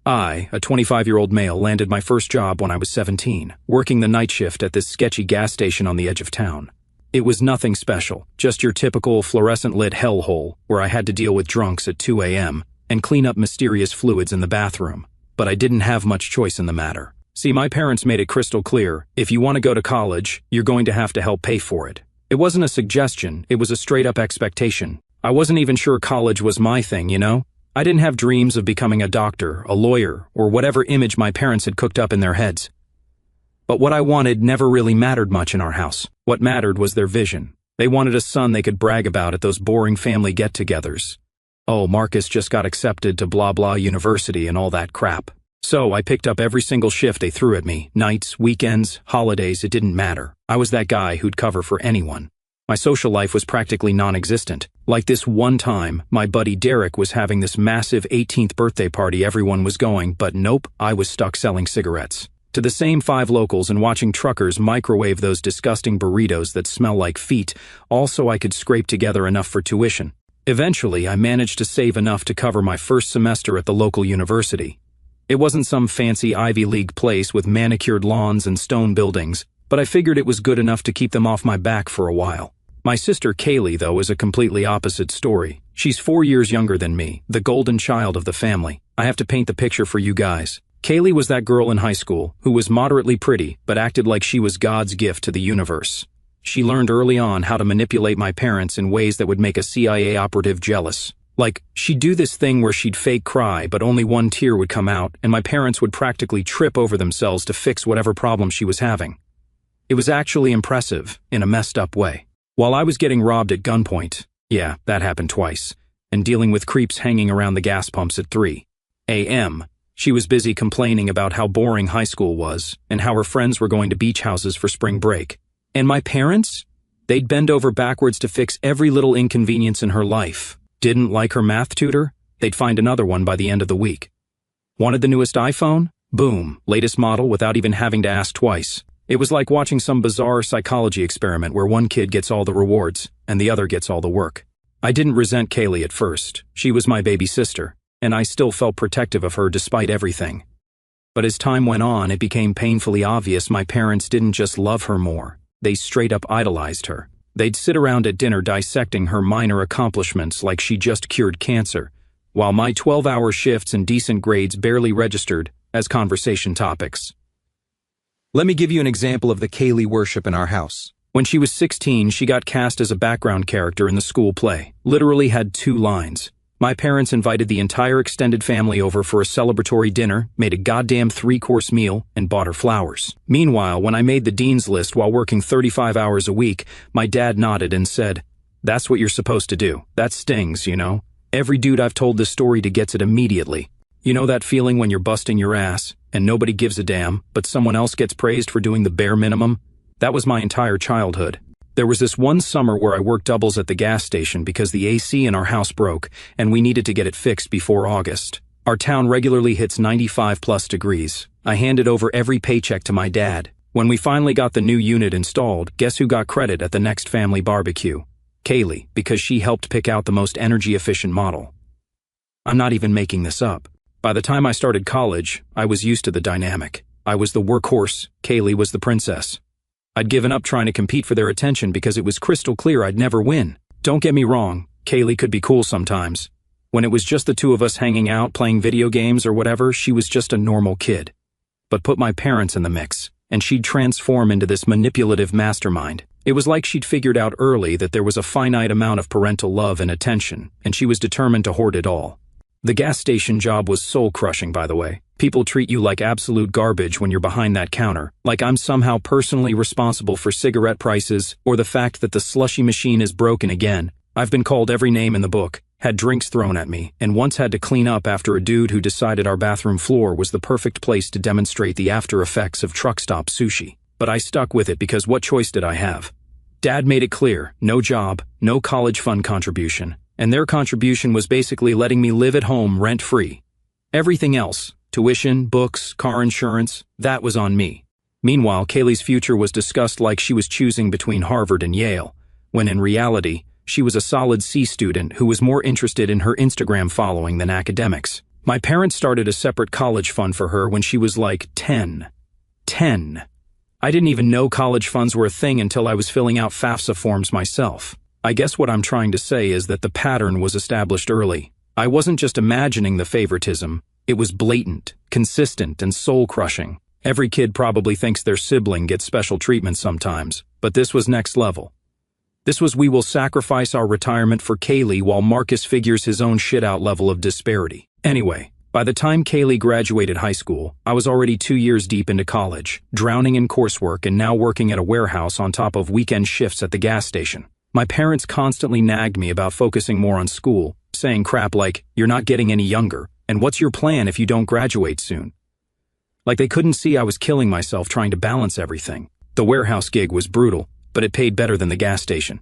I, a 25-year-old male, landed my first job when I was 17, working the night shift at this sketchy gas station on the edge of town. It was nothing special, just your typical fluorescent-lit hellhole where I had to deal with drunks at 2 a.m. and clean up mysterious fluids in the bathroom. But I didn't have much choice in the matter. See, my parents made it crystal clear, if you want to go to college, you're going to have to help pay for it. It wasn't a suggestion, it was a straight-up expectation. I wasn't even sure college was my thing, you know? I didn't have dreams of becoming a doctor, a lawyer, or whatever image my parents had cooked up in their heads. But what I wanted never really mattered much in our house. What mattered was their vision. They wanted a son they could brag about at those boring family get-togethers. Oh, Marcus just got accepted to blah blah university and all that crap. So I picked up every single shift they threw at me. Nights, weekends, holidays, it didn't matter. I was that guy who'd cover for anyone. My social life was practically non-existent. Like this one time, my buddy Derek was having this massive 18th birthday party everyone was going, but nope, I was stuck selling cigarettes to the same 5 locals and watching truckers microwave those disgusting burritos that smell like feet, all so I could scrape together enough for tuition. Eventually, I managed to save enough to cover my first semester at the local university. It wasn't some fancy Ivy League place with manicured lawns and stone buildings, but I figured it was good enough to keep them off my back for a while. My sister Kaylee, though, is a completely opposite story. She's 4 years younger than me, the golden child of the family. I have to paint the picture for you guys. Kaylee was that girl in high school who was moderately pretty but acted like she was God's gift to the universe. She learned early on how to manipulate my parents in ways that would make a CIA operative jealous. Like, she'd do this thing where she'd fake cry but only one tear would come out and my parents would practically trip over themselves to fix whatever problem she was having. It was actually impressive, in a messed up way. While I was getting robbed at gunpoint, yeah, that happened twice, and dealing with creeps hanging around the gas pumps at 3 a.m., she was busy complaining about how boring high school was and how her friends were going to beach houses for spring break. And my parents? They'd bend over backwards to fix every little inconvenience in her life. Didn't like her math tutor? They'd find another one by the end of the week. Wanted the newest iPhone? Boom, latest model without even having to ask twice. It was like watching some bizarre psychology experiment where one kid gets all the rewards and the other gets all the work. I didn't resent Kaylee at first. She was my baby sister, and I still felt protective of her despite everything. But as time went on, it became painfully obvious my parents didn't just love her more. They straight up idolized her. They'd sit around at dinner dissecting her minor accomplishments like she just cured cancer, while my 12-hour shifts and decent grades barely registered as conversation topics. Let me give you an example of the Kaylee worship in our house. When she was 16, she got cast as a background character in the school play. Literally had 2 lines. My parents invited the entire extended family over for a celebratory dinner, made a goddamn 3-course meal, and bought her flowers. Meanwhile, when I made the dean's list while working 35 hours a week, my dad nodded and said, "That's what you're supposed to do. That stings, you know? Every dude I've told this story to gets it immediately. You know that feeling when you're busting your ass, and nobody gives a damn, but someone else gets praised for doing the bare minimum? That was my entire childhood. There was this one summer where I worked doubles at the gas station because the AC in our house broke, and we needed to get it fixed before August. Our town regularly hits 95+ degrees. I handed over every paycheck to my dad. When we finally got the new unit installed, guess who got credit at the next family barbecue? Kaylee, because she helped pick out the most energy-efficient model. I'm not even making this up. By the time I started college, I was used to the dynamic. I was the workhorse, Kaylee was the princess. I'd given up trying to compete for their attention because it was crystal clear I'd never win. Don't get me wrong, Kaylee could be cool sometimes. When it was just the 2 of us hanging out, playing video games or whatever, she was just a normal kid. But put my parents in the mix, and she'd transform into this manipulative mastermind. It was like she'd figured out early that there was a finite amount of parental love and attention, and she was determined to hoard it all. The gas station job was soul-crushing, by the way. People treat you like absolute garbage when you're behind that counter, like I'm somehow personally responsible for cigarette prices or the fact that the slushy machine is broken again. I've been called every name in the book, had drinks thrown at me, and once had to clean up after a dude who decided our bathroom floor was the perfect place to demonstrate the after effects of truck stop sushi. But I stuck with it because what choice did I have? Dad made it clear, no job, no college fund contribution. And their contribution was basically letting me live at home rent-free. Everything else, tuition, books, car insurance, that was on me. Meanwhile, Kaylee's future was discussed like she was choosing between Harvard and Yale, when in reality, she was a solid C student who was more interested in her Instagram following than academics. My parents started a separate college fund for her when she was like 10. 10. I didn't even know college funds were a thing until I was filling out FAFSA forms myself. I guess what I'm trying to say is that the pattern was established early. I wasn't just imagining the favoritism, it was blatant, consistent, and soul-crushing. Every kid probably thinks their sibling gets special treatment sometimes, but this was next level. This was we will sacrifice our retirement for Kaylee while Marcus figures his own shit-out level of disparity. Anyway, by the time Kaylee graduated high school, I was already 2 years deep into college, drowning in coursework and now working at a warehouse on top of weekend shifts at the gas station. My parents constantly nagged me about focusing more on school, saying crap like, "You're not getting any younger, and what's your plan if you don't graduate soon?" Like they couldn't see I was killing myself trying to balance everything. The warehouse gig was brutal, but it paid better than the gas station.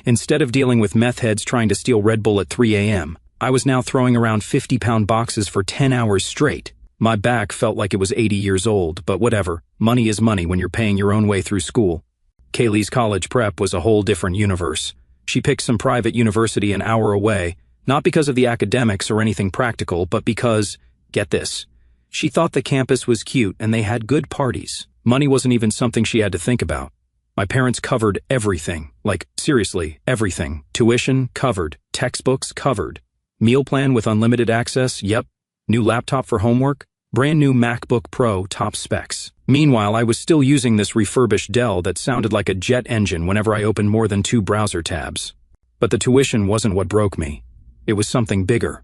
Instead of dealing with meth heads trying to steal Red Bull at 3 a.m., I was now throwing around 50-pound boxes for 10 hours straight. My back felt like it was 80 years old, but whatever. Money is money when you're paying your own way through school. Kaylee's college prep was a whole different universe. She picked some private university an hour away, not because of the academics or anything practical, but because, get this, she thought the campus was cute and they had good parties. Money wasn't even something she had to think about. My parents covered everything, like, seriously, everything. Tuition, covered. Textbooks, covered. Meal plan with unlimited access, yep. New laptop for homework. Brand new MacBook Pro, top specs. Meanwhile, I was still using this refurbished Dell that sounded like a jet engine whenever I opened more than 2 browser tabs. But the tuition wasn't what broke me. It was something bigger.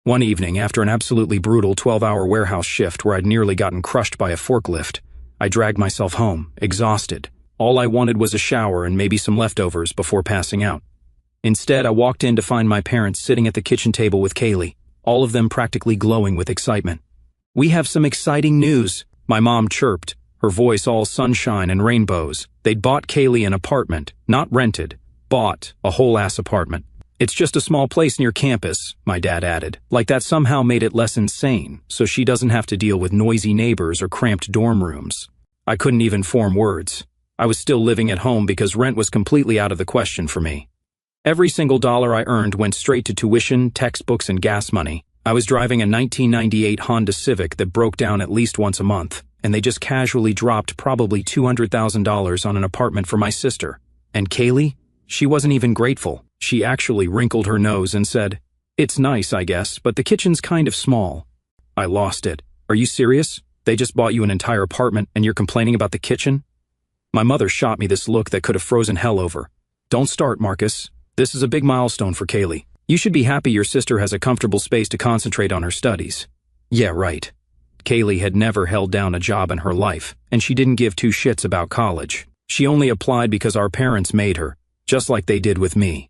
One evening, after an absolutely brutal 12-hour warehouse shift where I'd nearly gotten crushed by a forklift, I dragged myself home, exhausted. All I wanted was a shower and maybe some leftovers before passing out. Instead, I walked in to find my parents sitting at the kitchen table with Kaylee, all of them practically glowing with excitement. "We have some exciting news," my mom chirped, her voice all sunshine and rainbows. They'd bought Kaylee an apartment, not rented, bought a whole-ass apartment. "It's just a small place near campus," my dad added, like that somehow made it less insane, so she doesn't have to deal with noisy neighbors or cramped dorm rooms. I couldn't even form words. I was still living at home because rent was completely out of the question for me. Every single dollar I earned went straight to tuition, textbooks, and gas money. I was driving a 1998 Honda Civic that broke down at least once a month, and they just casually dropped probably $200,000 on an apartment for my sister. And Kaylee? She wasn't even grateful. She actually wrinkled her nose and said, "It's nice, I guess, but the kitchen's kind of small." I lost it. "Are you serious? They just bought you an entire apartment and you're complaining about the kitchen?" My mother shot me this look that could have frozen hell over. "Don't start, Marcus. This is a big milestone for Kaylee. You should be happy your sister has a comfortable space to concentrate on her studies." Yeah, right. Kaylee had never held down a job in her life, and she didn't give 2 shits about college. She only applied because our parents made her, just like they did with me.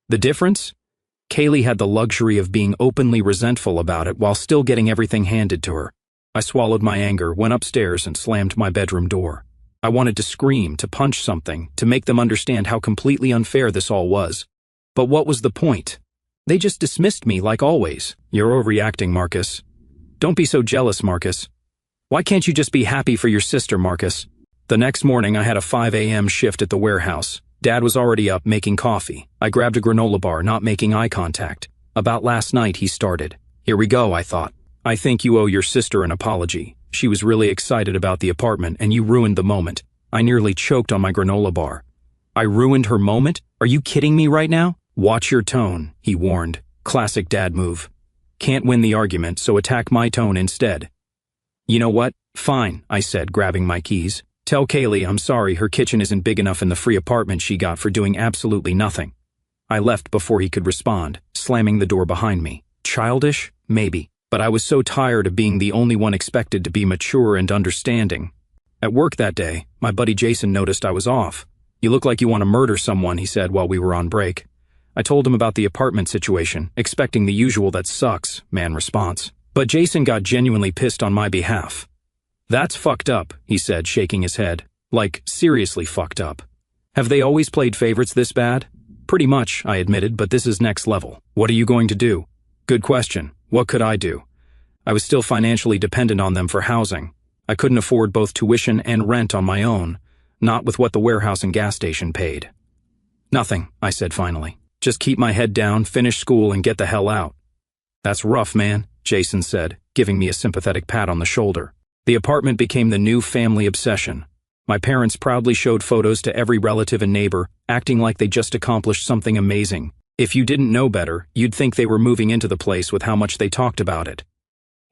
The difference? Kaylee had the luxury of being openly resentful about it while still getting everything handed to her. I swallowed my anger, went upstairs, and slammed my bedroom door. I wanted to scream, to punch something, to make them understand how completely unfair this all was. But what was the point? They just dismissed me like always. "You're overreacting, Marcus." "Don't be so jealous, Marcus." "Why can't you just be happy for your sister, Marcus?" The next morning I had a 5 a.m. shift at the warehouse. Dad was already up making coffee. I grabbed a granola bar, not making eye contact. "About last night," he started. "Here we go," I thought. "I think you owe your sister an apology. She was really excited about the apartment and you ruined the moment." I nearly choked on my granola bar. "I ruined her moment? Are you kidding me right now?" "Watch your tone," he warned. Classic dad move. Can't win the argument, so attack my tone instead. "You know what? Fine," I said, grabbing my keys. "Tell Kaylee I'm sorry her kitchen isn't big enough in the free apartment she got for doing absolutely nothing." I left before he could respond, slamming the door behind me. Childish? Maybe. But I was so tired of being the only one expected to be mature and understanding. At work that day, my buddy Jason noticed I was off. "You look like you want to murder someone," he said while we were on break. I told him about the apartment situation, expecting the usual "that sucks" man response. But Jason got genuinely pissed on my behalf. "That's fucked up," he said, shaking his head. Like, seriously fucked up. "Have they always played favorites this bad?" "Pretty much," I admitted, "but this is next level." "What are you going to do?" "Good question. What could I do?" I was still financially dependent on them for housing. I couldn't afford both tuition and rent on my own, not with what the warehouse and gas station paid. "Nothing," I said finally. "Just keep my head down, finish school, and get the hell out." "That's rough, man," Jason said, giving me a sympathetic pat on the shoulder. The apartment became the new family obsession. My parents proudly showed photos to every relative and neighbor, acting like they just accomplished something amazing. If you didn't know better, you'd think they were moving into the place with how much they talked about it.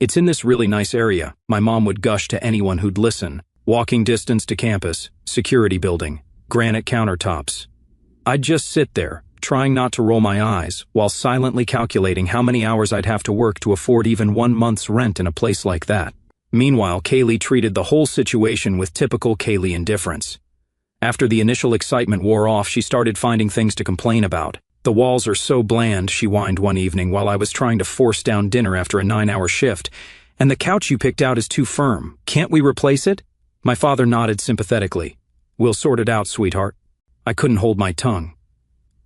"It's in this really nice area," my mom would gush to anyone who'd listen. "Walking distance to campus, security building, granite countertops." I'd just sit there, trying not to roll my eyes, while silently calculating how many hours I'd have to work to afford even 1 month's rent in a place like that. Meanwhile, Kaylee treated the whole situation with typical Kaylee indifference. After the initial excitement wore off, she started finding things to complain about. "The walls are so bland," she whined one evening while I was trying to force down dinner after a 9-hour shift. "And the couch you picked out is too firm. Can't we replace it?" My father nodded sympathetically. "We'll sort it out, sweetheart." I couldn't hold my tongue.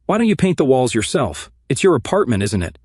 "Why don't you paint the walls yourself? It's your apartment, isn't it?"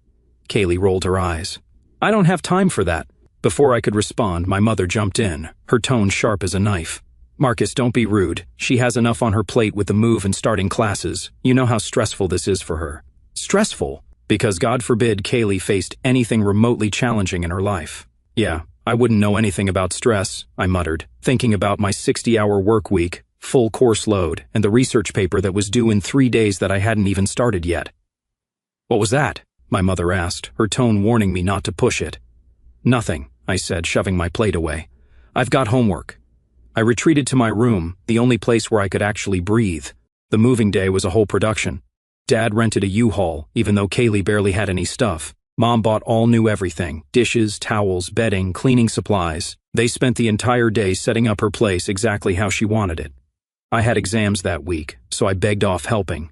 Kaylee rolled her eyes. "I don't have time for that." Before I could respond, my mother jumped in, her tone sharp as a knife. "Marcus, don't be rude. She has enough on her plate with the move and starting classes. You know how stressful this is for her." Stressful? Because God forbid Kaylee faced anything remotely challenging in her life. "Yeah, I wouldn't know anything about stress," I muttered, thinking about my 60-hour work week, full course load, and the research paper that was due in 3 days that I hadn't even started yet. "What was that?" my mother asked, her tone warning me not to push it. "Nothing," I said, shoving my plate away. "I've got homework." I retreated to my room, the only place where I could actually breathe. The moving day was a whole production. Dad rented a U-Haul, even though Kaylee barely had any stuff. Mom bought all new everything: dishes, towels, bedding, cleaning supplies. They spent the entire day setting up her place exactly how she wanted it. I had exams that week, so I begged off helping.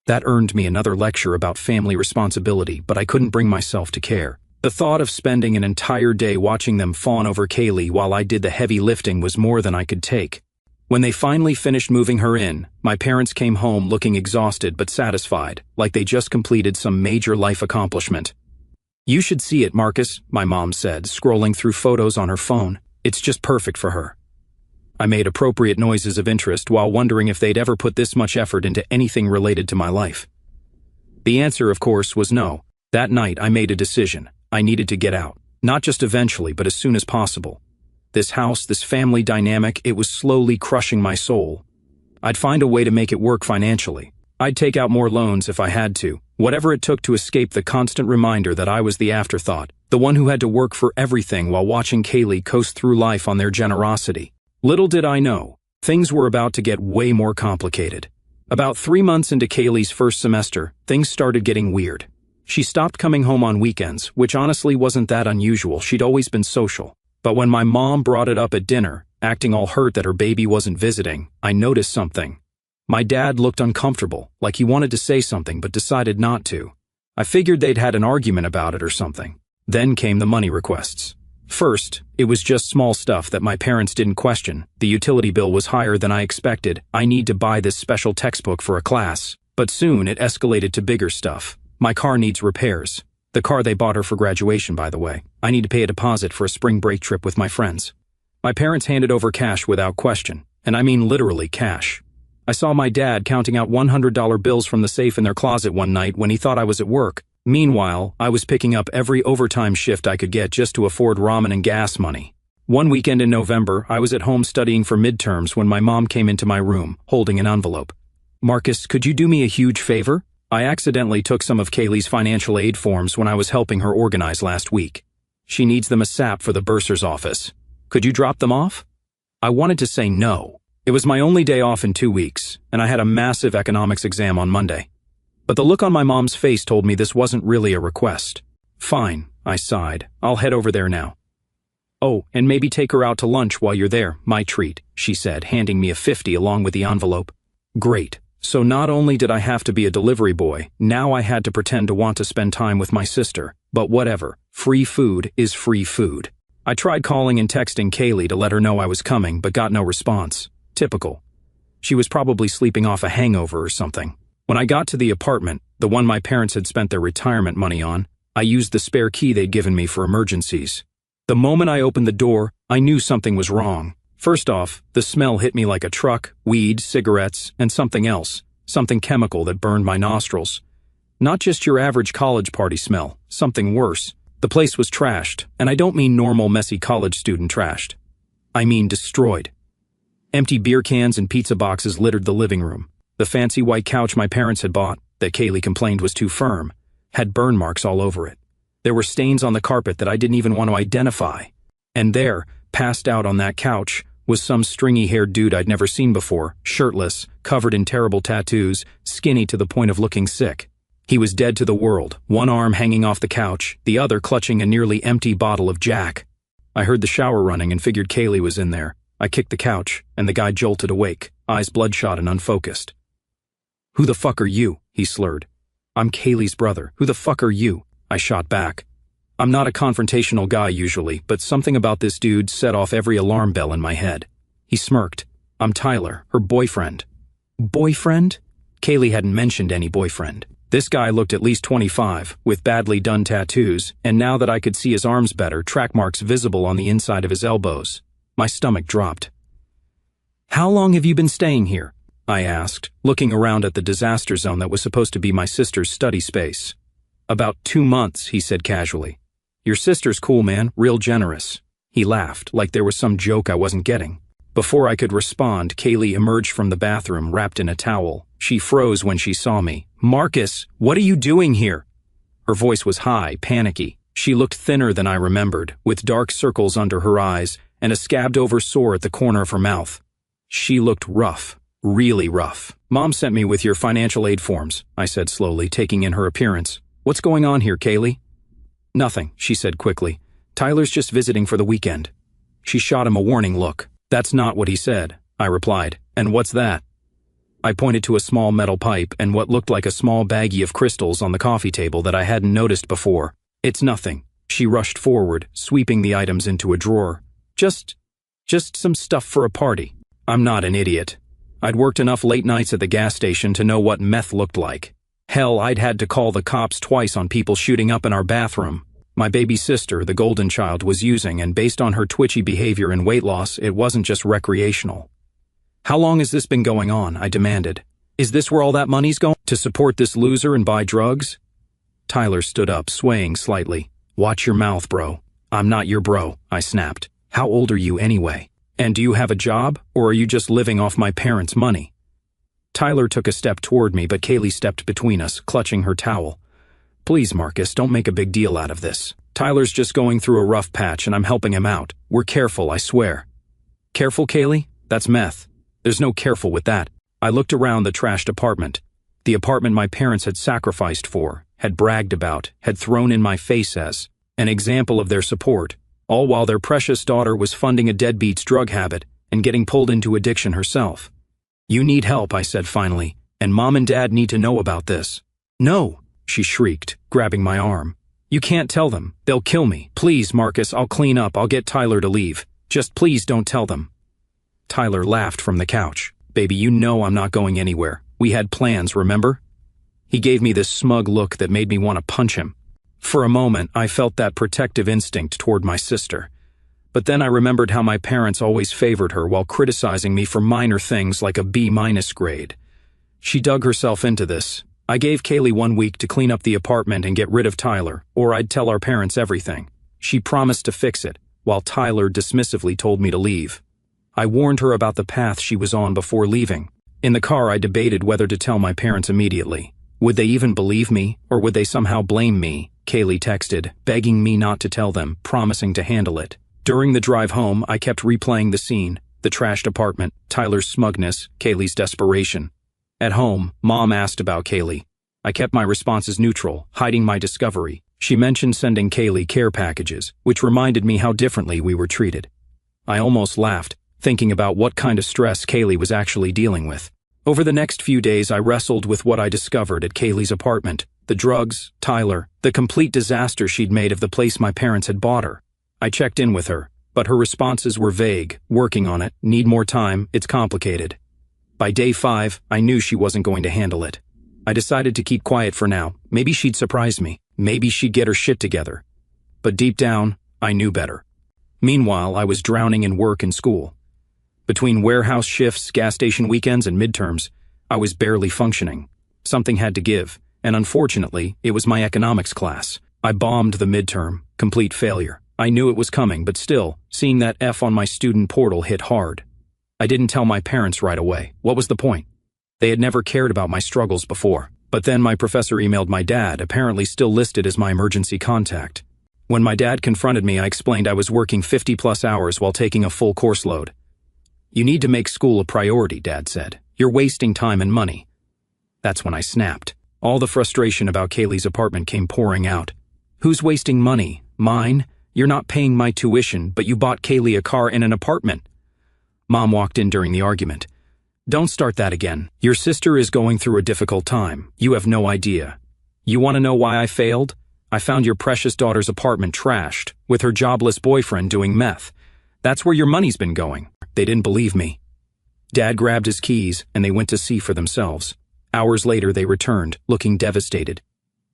That earned me another lecture about family responsibility, but I couldn't bring myself to care. The thought of spending an entire day watching them fawn over Kaylee while I did the heavy lifting was more than I could take. When they finally finished moving her in, my parents came home looking exhausted but satisfied, like they just completed some major life accomplishment. "You should see it, Marcus," my mom said, scrolling through photos on her phone. "It's just perfect for her." I made appropriate noises of interest while wondering if they'd ever put this much effort into anything related to my life. The answer, of course, was no. That night, I made a decision. I needed to get out. Not just eventually, but as soon as possible. This house, this family dynamic, it was slowly crushing my soul. I'd find a way to make it work financially. I'd take out more loans if I had to, whatever it took to escape the constant reminder that I was the afterthought, the one who had to work for everything while watching Kaylee coast through life on their generosity. Little did I know, things were about to get way more complicated. About 3 months into Kaylee's first semester, things started getting weird. She stopped coming home on weekends, which honestly wasn't that unusual. She'd always been social. But when my mom brought it up at dinner, acting all hurt that her baby wasn't visiting, I noticed something. My dad looked uncomfortable, like he wanted to say something but decided not to. I figured they'd had an argument about it or something. Then came the money requests. First, it was just small stuff that my parents didn't question. The utility bill was higher than I expected. I need to buy this special textbook for a class. But soon it escalated to bigger stuff. My car needs repairs. The car they bought her for graduation, by the way. I need to pay a deposit for a spring break trip with my friends. My parents handed over cash without question, and I mean literally cash. I saw my dad counting out $100 bills from the safe in their closet one night when he thought I was at work. Meanwhile, I was picking up every overtime shift I could get just to afford ramen and gas money. One weekend in November, I was at home studying for midterms when my mom came into my room, holding an envelope. "Marcus, could you do me a huge favor?" I accidentally took some of Kaylee's financial aid forms when I was helping her organize last week. "She needs them ASAP for the bursar's office. Could you drop them off?" I wanted to say no. It was my only day off in 2 weeks, and I had a massive economics exam on Monday. But the look on my mom's face told me this wasn't really a request. "Fine," I sighed. "I'll head over there now." "Oh, and maybe take her out to lunch while you're there, my treat," she said, handing me a 50 along with the envelope. Great. So not only did I have to be a delivery boy, now I had to pretend to want to spend time with my sister. But whatever, free food is free food. I tried calling and texting Kaylee to let her know I was coming, but got no response. Typical. She was probably sleeping off a hangover or something. When I got to the apartment, the one my parents had spent their retirement money on, I used the spare key they'd given me for emergencies. The moment I opened the door, I knew something was wrong. First off, the smell hit me like a truck, weed, cigarettes, and something else, something chemical that burned my nostrils. Not just your average college party smell, something worse. The place was trashed, and I don't mean normal messy college student trashed. I mean destroyed. Empty beer cans and pizza boxes littered the living room. The fancy white couch my parents had bought, that Kaylee complained was too firm, had burn marks all over it. There were stains on the carpet that I didn't even want to identify. And there, passed out on that couch, was some stringy-haired dude I'd never seen before, shirtless, covered in terrible tattoos, skinny to the point of looking sick. He was dead to the world, one arm hanging off the couch, the other clutching a nearly empty bottle of Jack. I heard the shower running and figured Kaylee was in there. I kicked the couch, and the guy jolted awake, eyes bloodshot and unfocused. "Who the fuck are you?" he slurred. "I'm Kaylee's brother. Who the fuck are you?" I shot back. I'm not a confrontational guy usually, but something about this dude set off every alarm bell in my head. He smirked. "I'm Tyler, her boyfriend." Boyfriend? Kaylee hadn't mentioned any boyfriend. This guy looked at least 25, with badly done tattoos, and now that I could see his arms better, track marks visible on the inside of his elbows. My stomach dropped. "How long have you been staying here?" I asked, looking around at the disaster zone that was supposed to be my sister's study space. "About 2 months," he said casually. "Your sister's cool, man, real generous." He laughed, like there was some joke I wasn't getting. Before I could respond, Kaylee emerged from the bathroom wrapped in a towel. She froze when she saw me. "Marcus, what are you doing here?" Her voice was high, panicky. She looked thinner than I remembered, with dark circles under her eyes and a scabbed-over sore at the corner of her mouth. She looked rough, really rough. "Mom sent me with your financial aid forms," I said slowly, taking in her appearance. "What's going on here, Kaylee?" "Nothing," she said quickly. "Tyler's just visiting for the weekend." She shot him a warning look. "That's not what he said," I replied. "And what's that?" I pointed to a small metal pipe and what looked like a small baggie of crystals on the coffee table that I hadn't noticed before. "It's nothing." She rushed forward, sweeping the items into a drawer. Just some stuff for a party." I'm not an idiot. I'd worked enough late nights at the gas station to know what meth looked like. Hell, I'd had to call the cops twice on people shooting up in our bathroom. My baby sister, the golden child, was using, and based on her twitchy behavior and weight loss, it wasn't just recreational. "How long has this been going on?" I demanded. "Is this where all that money's going? To support this loser and buy drugs?" Tyler stood up, swaying slightly. "Watch your mouth, bro." "I'm not your bro," I snapped. "How old are you anyway? And do you have a job, or are you just living off my parents' money?" Tyler took a step toward me, but Kaylee stepped between us, clutching her towel. "Please, Marcus, don't make a big deal out of this. Tyler's just going through a rough patch and I'm helping him out. We're careful, I swear." "Careful, Kaylee? That's meth. There's no careful with that." I looked around the trashed apartment. The apartment my parents had sacrificed for, had bragged about, had thrown in my face as an example of their support, all while their precious daughter was funding a deadbeat's drug habit and getting pulled into addiction herself. "You need help," I said finally, "and Mom and Dad need to know about this." "No," she shrieked, grabbing my arm. "You can't tell them. They'll kill me. Please, Marcus, I'll clean up. I'll get Tyler to leave. Just please don't tell them." Tyler laughed from the couch. "Baby, you know I'm not going anywhere. We had plans, remember?" He gave me this smug look that made me want to punch him. For a moment, I felt that protective instinct toward my sister. But then I remembered how my parents always favored her while criticizing me for minor things like a B- grade. She dug herself into this. I gave Kaylee 1 week to clean up the apartment and get rid of Tyler, or I'd tell our parents everything. She promised to fix it, while Tyler dismissively told me to leave. I warned her about the path she was on before leaving. In the car, I debated whether to tell my parents immediately. Would they even believe me, or would they somehow blame me? Kaylee texted, begging me not to tell them, promising to handle it. During the drive home, I kept replaying the scene, the trashed apartment, Tyler's smugness, Kaylee's desperation. At home, Mom asked about Kaylee. I kept my responses neutral, hiding my discovery. She mentioned sending Kaylee care packages, which reminded me how differently we were treated. I almost laughed, thinking about what kind of stress Kaylee was actually dealing with. Over the next few days, I wrestled with what I discovered at Kaylee's apartment. The drugs, Tyler, the complete disaster she'd made of the place my parents had bought her. I checked in with her, but her responses were vague. "Working on it, need more time, it's complicated." By day 5, I knew she wasn't going to handle it. I decided to keep quiet for now. Maybe she'd surprise me. Maybe she'd get her shit together. But deep down, I knew better. Meanwhile, I was drowning in work and school. Between warehouse shifts, gas station weekends, and midterms, I was barely functioning. Something had to give, and unfortunately, it was my economics class. I bombed the midterm, complete failure. I knew it was coming, but still, seeing that F on my student portal hit hard. I didn't tell my parents right away. What was the point? They had never cared about my struggles before. But then my professor emailed my dad, apparently still listed as my emergency contact. When my dad confronted me, I explained I was working 50+ hours while taking a full course load. "You need to make school a priority," Dad said. "You're wasting time and money." That's when I snapped. All the frustration about Kaylee's apartment came pouring out. "Who's wasting money? Mine? You're not paying my tuition, but you bought Kaylee a car and an apartment." Mom walked in during the argument. "Don't start that again. Your sister is going through a difficult time. You have no idea. You want to know why I failed? I found your precious daughter's apartment trashed, with her jobless boyfriend doing meth. That's where your money's been going." They didn't believe me. Dad grabbed his keys, and they went to see for themselves. Hours later, they returned, looking devastated.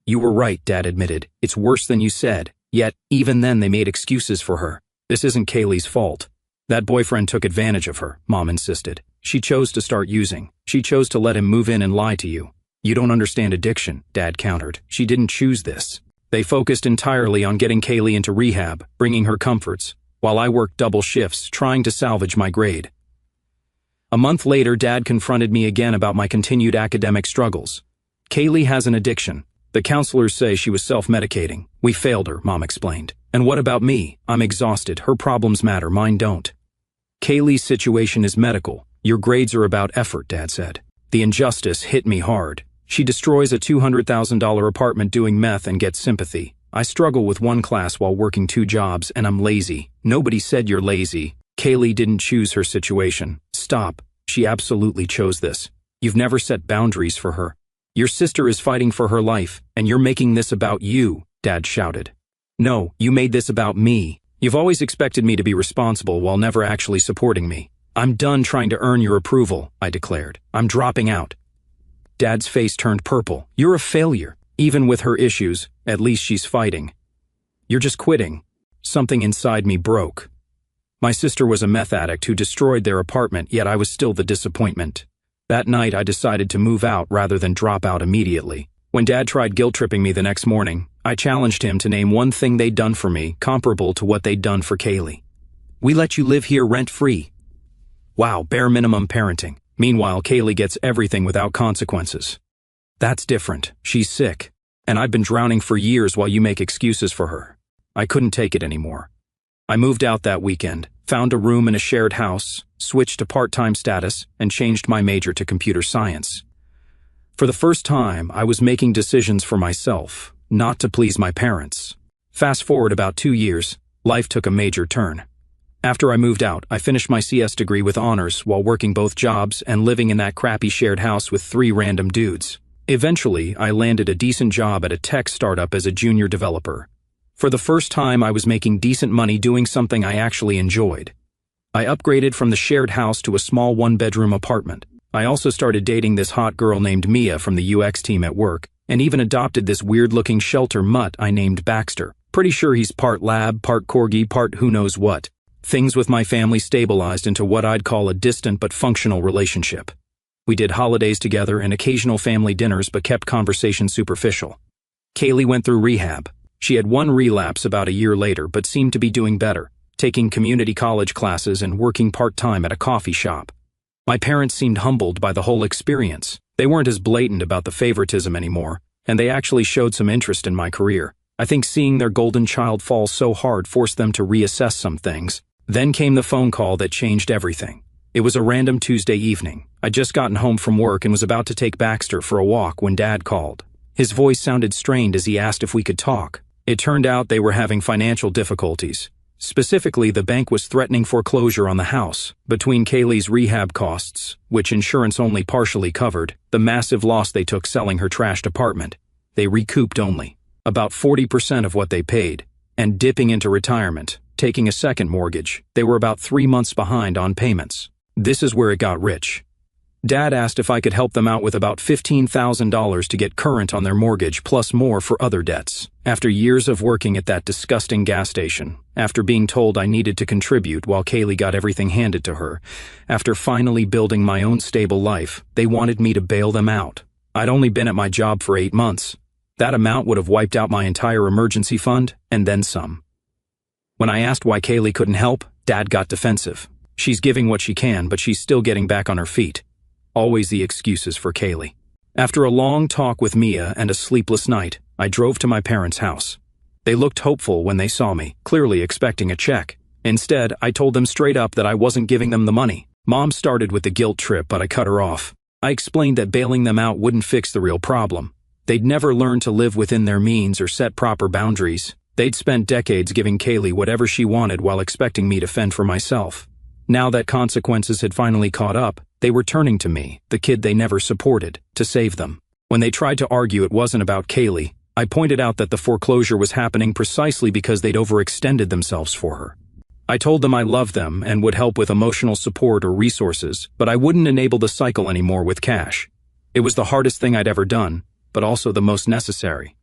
"You were right," Dad admitted. "It's worse than you said." Yet, even then they made excuses for her. "This isn't Kaylee's fault. That boyfriend took advantage of her," Mom insisted. "She chose to start using. She chose to let him move in and lie to you." "You don't understand addiction," Dad countered. "She didn't choose this. They focused entirely on getting Kaylee into rehab, bringing her comforts, while I worked double shifts trying to salvage my grade." A month later, Dad confronted me again about my continued academic struggles. "Kaylee has an addiction. The counselors say she was self-medicating. We failed her," Mom explained. "And what about me? I'm exhausted. Her problems matter, mine don't." "Kaylee's situation is medical. Your grades are about effort," Dad said. The injustice hit me hard. She destroys a $200,000 apartment doing meth and gets sympathy. I struggle with one class while working 2 jobs, and I'm lazy. Nobody said you're lazy. Kaylee didn't choose her situation. Stop. She absolutely chose this. You've never set boundaries for her. Your sister is fighting for her life, and you're making this about you, Dad shouted. No, you made this about me. You've always expected me to be responsible while never actually supporting me. I'm done trying to earn your approval, I declared. I'm dropping out. Dad's face turned purple. You're a failure. Even with her issues, at least she's fighting. You're just quitting. Something inside me broke. My sister was a meth addict who destroyed their apartment, yet I was still the disappointment. That night I decided to move out rather than drop out immediately. When Dad tried guilt-tripping me the next morning, I challenged him to name one thing they'd done for me comparable to what they'd done for Kaylee. We let you live here rent-free. Wow, bare minimum parenting. Meanwhile, Kaylee gets everything without consequences. That's different. She's sick. And I've been drowning for years while you make excuses for her. I couldn't take it anymore. I moved out that weekend, found a room in a shared house, switched to part-time status, and changed my major to computer science. For the first time, I was making decisions for myself, not to please my parents. Fast forward about 2 years, life took a major turn. After I moved out, I finished my CS degree with honors while working both jobs and living in that crappy shared house with 3 random dudes. Eventually, I landed a decent job at a tech startup as a junior developer. For the first time, I was making decent money doing something I actually enjoyed. I upgraded from the shared house to a small 1-bedroom apartment. I also started dating this hot girl named Mia from the UX team at work, and even adopted this weird-looking shelter mutt I named Baxter. Pretty sure he's part lab, part corgi, part who knows what. Things with my family stabilized into what I'd call a distant but functional relationship. We did holidays together and occasional family dinners but kept conversation superficial. Kaylee went through rehab. She had 1 relapse about a year later but seemed to be doing better, taking community college classes and working part-time at a coffee shop. My parents seemed humbled by the whole experience. They weren't as blatant about the favoritism anymore, and they actually showed some interest in my career. I think seeing their golden child fall so hard forced them to reassess some things. Then came the phone call that changed everything. It was a random Tuesday evening. I'd just gotten home from work and was about to take Baxter for a walk when Dad called. His voice sounded strained as he asked if we could talk. It turned out they were having financial difficulties. Specifically, the bank was threatening foreclosure on the house. Between Kaylee's rehab costs, which insurance only partially covered, the massive loss they took selling her trashed apartment, they recouped only about 40% of what they paid, and dipping into retirement, taking a second mortgage, they were about 3 months behind on payments. This is where it got rich. Dad asked if I could help them out with about $15,000 to get current on their mortgage plus more for other debts. After years of working at that disgusting gas station, after being told I needed to contribute while Kaylee got everything handed to her, after finally building my own stable life, they wanted me to bail them out. I'd only been at my job for 8 months. That amount would have wiped out my entire emergency fund, and then some. When I asked why Kaylee couldn't help, Dad got defensive. She's giving what she can, but she's still getting back on her feet. Always the excuses for Kaylee. After a long talk with Mia and a sleepless night, I drove to my parents' house. They looked hopeful when they saw me, clearly expecting a check. Instead, I told them straight up that I wasn't giving them the money. Mom started with the guilt trip, but I cut her off. I explained that bailing them out wouldn't fix the real problem. They'd never learned to live within their means or set proper boundaries. They'd spent decades giving Kaylee whatever she wanted while expecting me to fend for myself. Now that consequences had finally caught up, they were turning to me, the kid they never supported, to save them. When they tried to argue it wasn't about Kaylee, I pointed out that the foreclosure was happening precisely because they'd overextended themselves for her. I told them I loved them and would help with emotional support or resources, but I wouldn't enable the cycle anymore with cash. It was the hardest thing I'd ever done, but also the most necessary.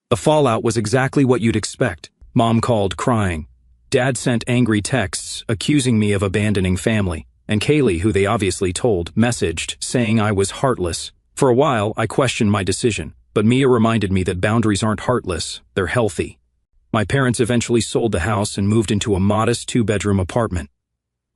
The fallout was exactly what you'd expect. Mom called, crying. Dad sent angry texts, accusing me of abandoning family, and Kaylee, who they obviously told, messaged, saying I was heartless. For a while, I questioned my decision, but Mia reminded me that boundaries aren't heartless, they're healthy. My parents eventually sold the house and moved into a modest 2-bedroom apartment.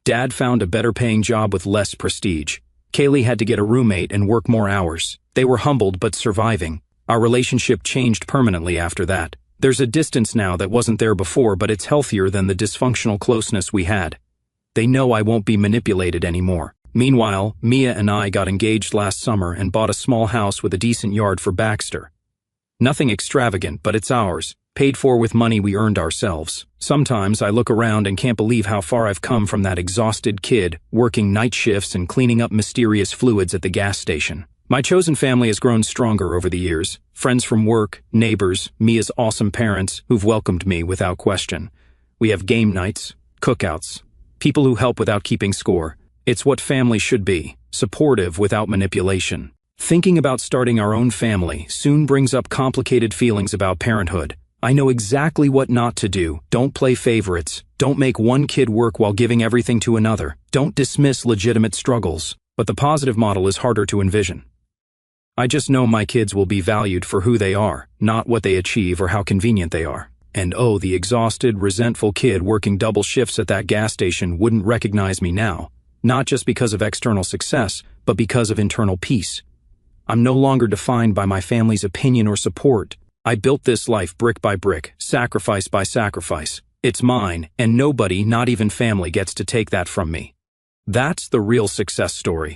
Dad found a better-paying job with less prestige. Kaylee had to get a roommate and work more hours. They were humbled but surviving. Our relationship changed permanently after that. There's a distance now that wasn't there before, but it's healthier than the dysfunctional closeness we had. They know I won't be manipulated anymore. Meanwhile, Mia and I got engaged last summer and bought a small house with a decent yard for Baxter. Nothing extravagant, but it's ours, paid for with money we earned ourselves. Sometimes I look around and can't believe how far I've come from that exhausted kid, working night shifts and cleaning up mysterious fluids at the gas station. My chosen family has grown stronger over the years. Friends from work, neighbors, Mia's awesome parents who've welcomed me without question. We have game nights, cookouts, people who help without keeping score. It's what family should be, supportive without manipulation. Thinking about starting our own family soon brings up complicated feelings about parenthood. I know exactly what not to do. Don't play favorites. Don't make one kid work while giving everything to another. Don't dismiss legitimate struggles. But the positive model is harder to envision. I just know my kids will be valued for who they are, not what they achieve or how convenient they are. And oh, the exhausted, resentful kid working double shifts at that gas station wouldn't recognize me now. Not just because of external success, but because of internal peace. I'm no longer defined by my family's opinion or support. I built this life brick by brick, sacrifice by sacrifice. It's mine, and nobody, not even family, gets to take that from me. That's the real success story.